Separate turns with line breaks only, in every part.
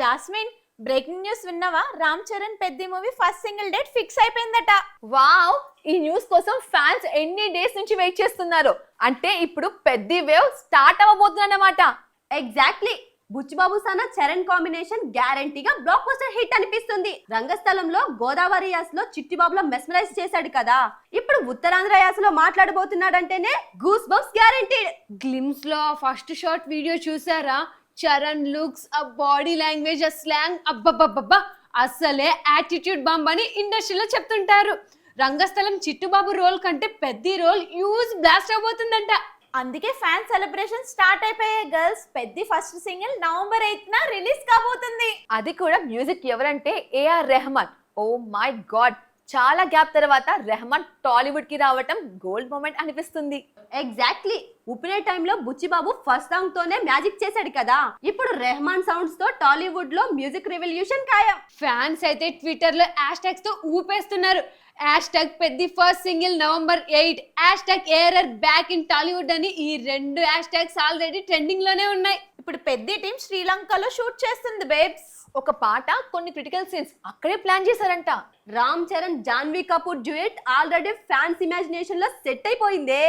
Jasmine breaking news విన్నావా? Ram Charan Peddi movie first single date fix అయిపోయిందట.
Wow, ఈ న్యూస్ కోసం ఫ్యాన్స్ ఎన్ని డేస్ నుంచి వెయిట్ చేస్తున్నారు. అంటే ఇప్పుడు పెద్ది వేవ్ స్టార్ట్ అవ్వబోతుందన్నమాట.
ఎగ్జాక్ట్లీ. బుచ్చిబాబు సానా చరణ్ కాంబినేషన్ గ్యారంటీగా బ్లాక్ బస్టర్ హిట్ అనిపిస్తుంది. రంగస్థలంలో గోదావరి యాసలో చిట్టిబాబులో మెస్మరైజ్ చేశాడు కదా, ఇప్పుడు ఉత్తరాంధ్ర యాసలో మాట్లాడబోతున్నాడంటేనే గూస్ బంప్స్ గ్యారంటీడ్.
గ్లిమ్స్ లో ఫస్ట్ షార్ట్ వీడియో చూసారా? చరణ్ లుక్స్, ఆ బాడీ లాంగ్వేజ్, ఆ స్లాంగ్, అబ్బబ్బబ్బబ్బా అసలే యాటిట్యూడ్ బాంబ్ అని ఇండస్ట్రీలో చెప్తుంటారు. రంగస్థలం చిట్టుబాబు రోల్ కంటే పెద్ద రోల్ యూజ్ బ్లాస్ట్ అవబోతుందంట.
అందుకే ఫ్యాన్ సెలబ్రేషన్ స్టార్ట్ అయిపోయాయి girls. Peddi first single November 8న రిలీజ్ కాబోతుంది.
అది కూడా మ్యూజిక్ ఎవరంటే AR Rahman. Oh my god, చాలా గ్యాప్ తర్వాత రెహమాన్ టాలీవుడ్ కి రావటం గోల్డ్ మూమెంట్ అనిపిస్తుంది.
ఎగ్జాక్ట్లీ. ఉప్పినే టైంలో బుచ్చిబాబు ఫస్ట్ సాంగ్ తోనే మ్యాజిక్ చేశాడు కదా, ఇప్పుడు రెహమాన్ సౌండ్స్ తో టాలీవుడ్ లో మ్యూజిక్ రెవల్యూషన్ ఖాయం.
ఫ్యాన్స్ అయితే ట్విట్టర్ లో హ్యాష్ ట్యాగ్స్ తో ఊపేస్తున్నారు. Hashtag Peddi first single November 8, hash tag ARR back in Tollywood అని ఈ రెండు హ్యాష్ ట్యాగ్స్ ఆల్రెడీ ట్రెండింగ్ లోనే ఉన్నాయి.
ఇప్పుడు పెద్ది టీం శ్రీలంకలో షూట్ చేస్తుంది బేబ్స్.
ఒక పాట, కొన్ని క్రిటికల్ సీన్స్ అక్కడే ప్లాన్ చేశారంట.
Ram Charan Janhvi Kapoor duet already fans imagination లో సెట్ అయిపోయిందే.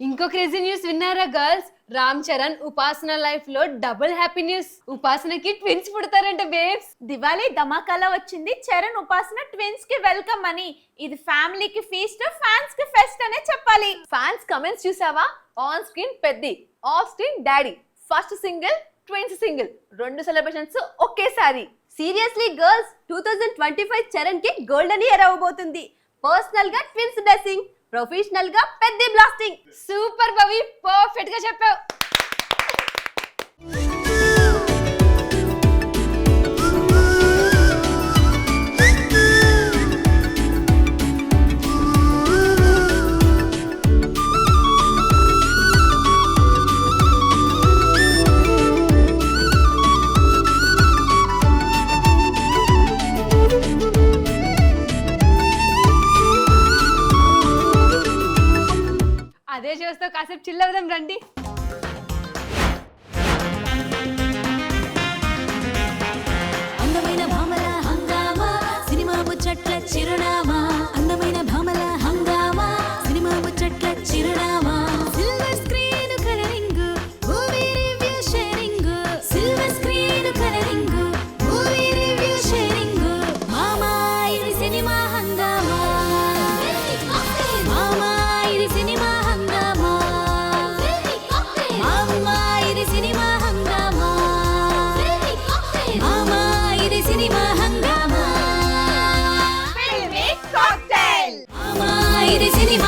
ఇంకో క్రేజీ న్యూస్ విన్నారా గర్ల్స్? రామ్ చరణ్ ఉపాసన లైఫ్ లో డబుల్ హ్యాపీ న్యూస్. ఉపాసనకి ట్విన్స్ పుడతారంట బేబ్స్.
దివాళీ ధమాకాలో వచ్చింది చరణ్ ఉపాసన ట్విన్స్ కి వెల్కమ్ అని. ఇది ఫ్యామిలీకి ఫీస్ట్, ఫ్యాన్స్ కి ఫెస్ట్ అనే చెప్పాలి.
ఫ్యాన్స్ కమెంట్స్ చూసావా? On screen Peddi, off screen daddy. First single, twins single, రెండు సెలబ్రేషన్స్ ఒకేసారి.
సీరియస్లీ గర్ల్స్, 2025 చరణ్ కి గోల్డెన్ ఇయర్ అవ్వబోతుంది. పర్సనల్ గా ట్విన్స్ బ్లెస్సింగ్, ప్రొఫెషనల్ గా పెద్ద బ్లాస్టింగ్.
సూపర్ భవి, పర్ఫెక్ట్ గా చెప్పావు. అదే చూస్తూ కాసేపు చిల్ అవుదాం రండి.
అందమైన భామల హంగామా సినిమా ముచ్చట్ల చిరునామా. అందమైన భామల హంగామా సినిమా ముచ్చట్ల చిరునామా. Silver screen colouring, movie review sharing. Silver screen colouring, movie review sharing. మామా ఇది సినిమా హంగామా. మామా ఇది సినిమా హంగామా. మామా ఇది సినిమా హంగామా. మామా ఇది సినిమా హంగామా.
కాక్టైల్.
మామా ఇది సినిమా